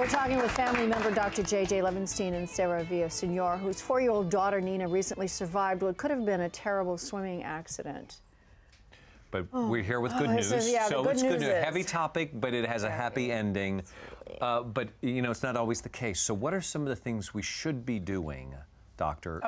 We're talking with family member Dr. J.J. Levenstein and Sarah Villasenor, whose 4-year-old daughter Nina recently survived what could have been a terrible swimming accident. But we're here with good news. So It's good news. A heavy topic, but it has a happy ending. But, you know, it's not always the case. So what are some of the things we should be doing, Doctor,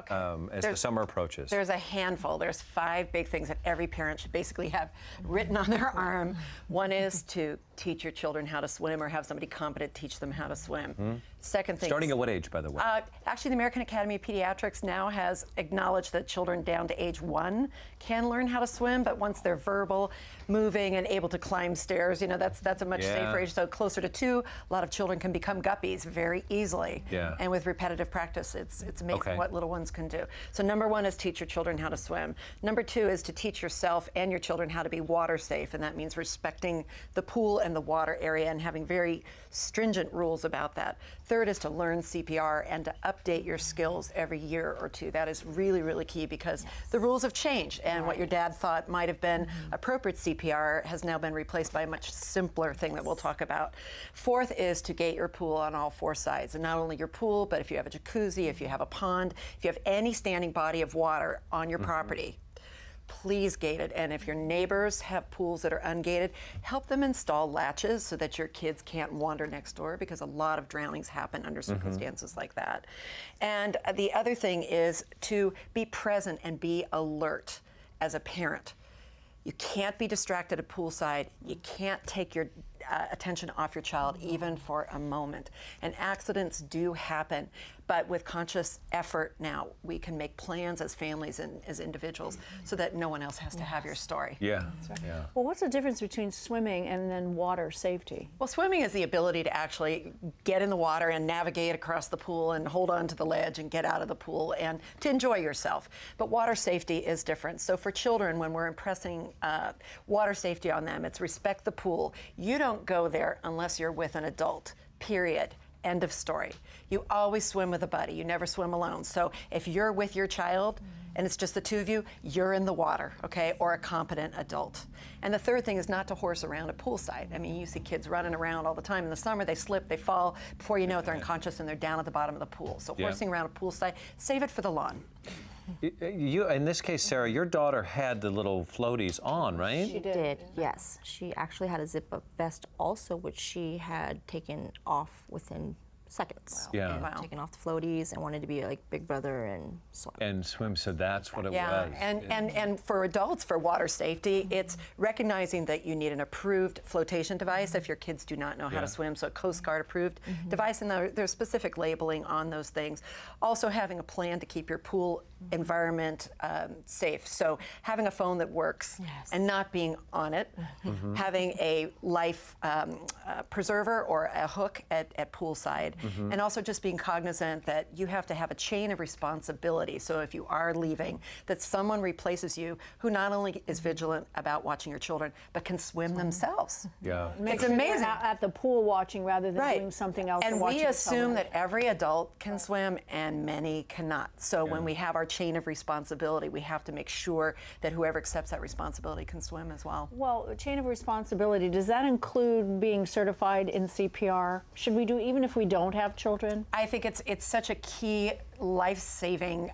as the summer approaches? There's a handful. There's 5 big things that every parent should basically have written on their arm. One is to teach your children how to swim, or have somebody competent teach them how to swim. Second thing. Starting at what age, by the way? Actually, the American Academy of Pediatrics now has acknowledged that children down to age 1 can learn how to swim, but once they're verbal, moving, and able to climb stairs, you know, that's a much safer age. So closer to 2, a lot of children can become guppies very easily. And with repetitive practice, it's amazing what little ones can do. So number 1 is teach your children how to swim. Number 2 is to teach yourself and your children how to be water safe, and that means respecting the pool and the water area and having very stringent rules about that. Third is to learn CPR and to update your skills every year or 2. That is really, really key, because the rules have changed, and what your dad thought might have been appropriate CPR has now been replaced by a much simpler thing that we'll talk about. Fourth is to gate your pool on all 4 sides, and not only your pool, but if you have a jacuzzi, if you have a pond, if you have any standing body of water on your property, please gate it. And if your neighbors have pools that are ungated, help them install latches so that your kids can't wander next door, because a lot of drownings happen under circumstances like that. And the other thing is to be present and be alert as a parent. You can't be distracted at poolside. You can't take your attention off your child even for a moment. And accidents do happen, but with conscious effort now, we can make plans as families and as individuals so that no one else has to have your story. Well, what's the difference between swimming and then water safety? Well, swimming is the ability to actually get in the water and navigate across the pool and hold on to the ledge and get out of the pool and to enjoy yourself. But water safety is different. So for children, when we're impressing water safety on them, it's respect the pool. You don't go there unless you're with an adult, period. End of story. You always swim with a buddy. You never swim alone. So if you're with your child and it's just the 2 of you, you're in the water, okay, or a competent adult. And the third thing is not to horse around at poolside. I mean, you see kids running around all the time in the summer. They slip, they fall. Before you know it, they're unconscious and they're down at the bottom of the pool. So horsing around at poolside, save it for the lawn. You, in this case, Sarah, your daughter had the little floaties on, right? She did, yes. She actually had a zip-up vest also, which she had taken off within seconds. Taken off the floaties and wanted to be like Big Brother and swim. And swim, so that's what it was. And for adults, for water safety, it's recognizing that you need an approved flotation device if your kids do not know how to swim, so a Coast Guard approved device, and there's specific labeling on those things. Also having a plan to keep your pool environment safe, so having a phone that works and not being on it, having a life preserver or a hook at poolside, and also just being cognizant that you have to have a chain of responsibility. So if you are leaving, that someone replaces you who not only is vigilant about watching your children, but can swim themselves. It's amazing. At the pool watching rather than doing something else. And we assume that every adult can swim and many cannot. So when we have our chain of responsibility, we have to make sure that whoever accepts that responsibility can swim as well. Well, chain of responsibility, does that include being certified in CPR? Should we do, even if we don't have children? I think it's such a key life-saving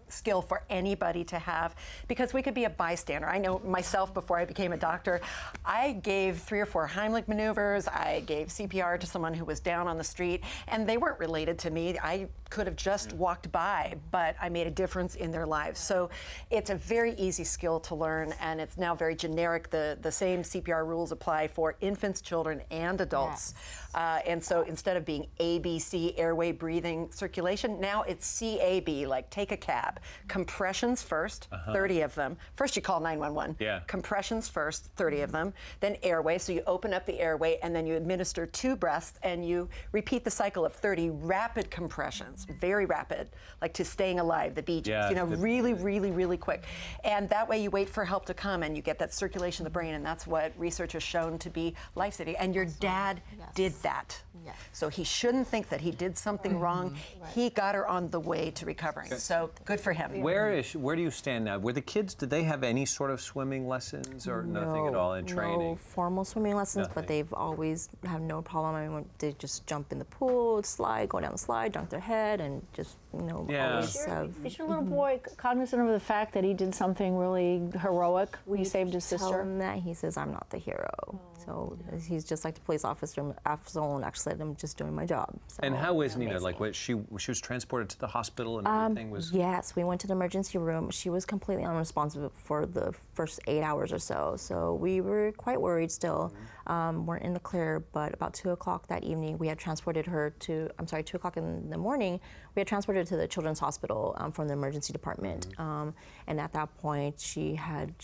skill for anybody to have, because we could be a bystander. I know myself, before I became a doctor, I gave 3 or 4 Heimlich maneuvers. I gave CPR to someone who was down on the street, and they weren't related to me. I could have just walked by, but I made a difference in their lives. So it's a very easy skill to learn, and it's now very generic. The same CPR rules apply for infants, children, and adults. And so instead of being ABC, airway, breathing, circulation, now it's CAB, like take a cab. Compressions first, 30 of them. First you call 911. Compressions first, 30 of them. Then airway, so you open up the airway and then you administer 2 breaths and you repeat the cycle of 30 rapid compressions, very rapid, like to staying alive, the Bee Gees, you know, really, really, really quick. And that way you wait for help to come and you get that circulation of the brain, and that's what research has shown to be life-saving. And your dad did that. Yes. So he shouldn't think that he did something wrong. He got her on the way to recovering. So good for him. Where do you stand now? Were the kids, did they have any sort of swimming lessons or nothing at all in training? No formal swimming lessons, but they've always had no problem. I mean, they just jump in the pool, slide, go down the slide, dunk their head, and just, always have... Is your little boy cognizant of the fact that he did something really heroic? He saved his sister? Tell him that. He says, I'm not the hero. So he's just like the police officer and actually said, I'm just doing my job. So, and how is Nina? Like, she was transported to the hospital and everything was... Yes, we went to the emergency room. She was completely unresponsive for the first 8 hours or so. So we were quite worried still. Weren't in the clear, but about 2 o'clock that evening, we had transported her to, 2 o'clock in the morning, we had transported her to the Children's Hospital from the emergency department. And at that point, she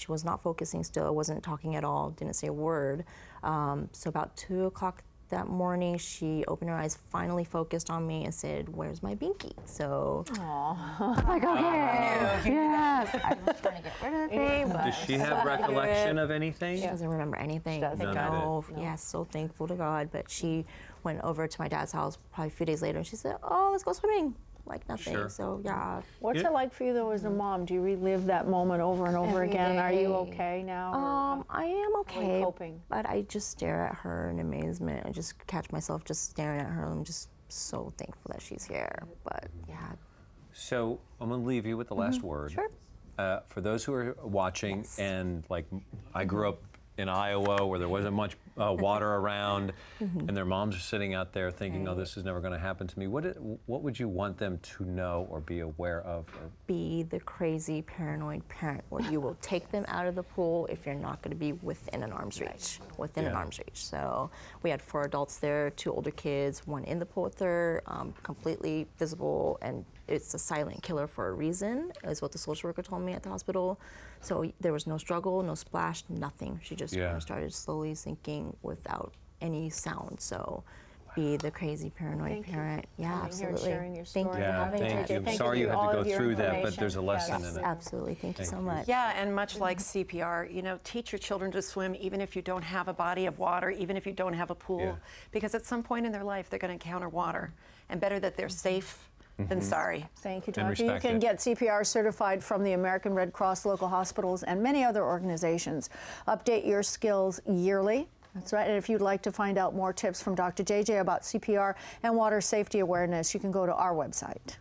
was not focusing still, wasn't talking at all, didn't say a word. So about 2 o'clock that morning, she opened her eyes, finally focused on me, and said, "Where's my binky?" So, like, okay, yes. I was trying to get rid of the thing, but does she have recollection of anything? She doesn't remember anything. No. Yes, so thankful to God. But she went over to my dad's house probably a few days later, and she said, "Oh, let's go swimming." Like nothing. Sure. So yeah. What's it like for you though as a mom? Do you relive that moment over and over again? Day. Are you okay now? I am okay. How are you coping? But I just stare at her in amazement. I just catch myself just staring at her. I'm just so thankful that she's here. But yeah. So I'm going to leave you with the last word. Sure. For those who are watching, and like I grew up in Iowa where there wasn't much water around, and their moms are sitting out there thinking, "Oh, this is never going to happen to me." What would you want them to know or be aware of? Be the crazy paranoid parent where you will take them out of the pool if you're not going to be within an arm's reach. Within an arm's reach. So we had 4 adults there, 2 older kids, 1 in the pool with her, completely visible, and it's a silent killer for a reason, is what the social worker told me at the hospital. So there was no struggle, no splash, nothing. She just kind of started slowly sinking without any sound. So be the crazy paranoid parent. Yeah, absolutely. Thank you for having me. Thank you. I'm sorry you had to go through that, but there's a lesson in it. Absolutely. Thank you so much. Yeah, and much like CPR, teach your children to swim even if you don't have a body of water, even if you don't have a pool, because at some point in their life they're going to encounter water, and better that they're safe than sorry. Thank you, Doctor. You can get CPR certified from the American Red Cross, local hospitals, and many other organizations. Update your skills yearly. That's right. And if you'd like to find out more tips from Dr. JJ about CPR and water safety awareness, you can go to our website.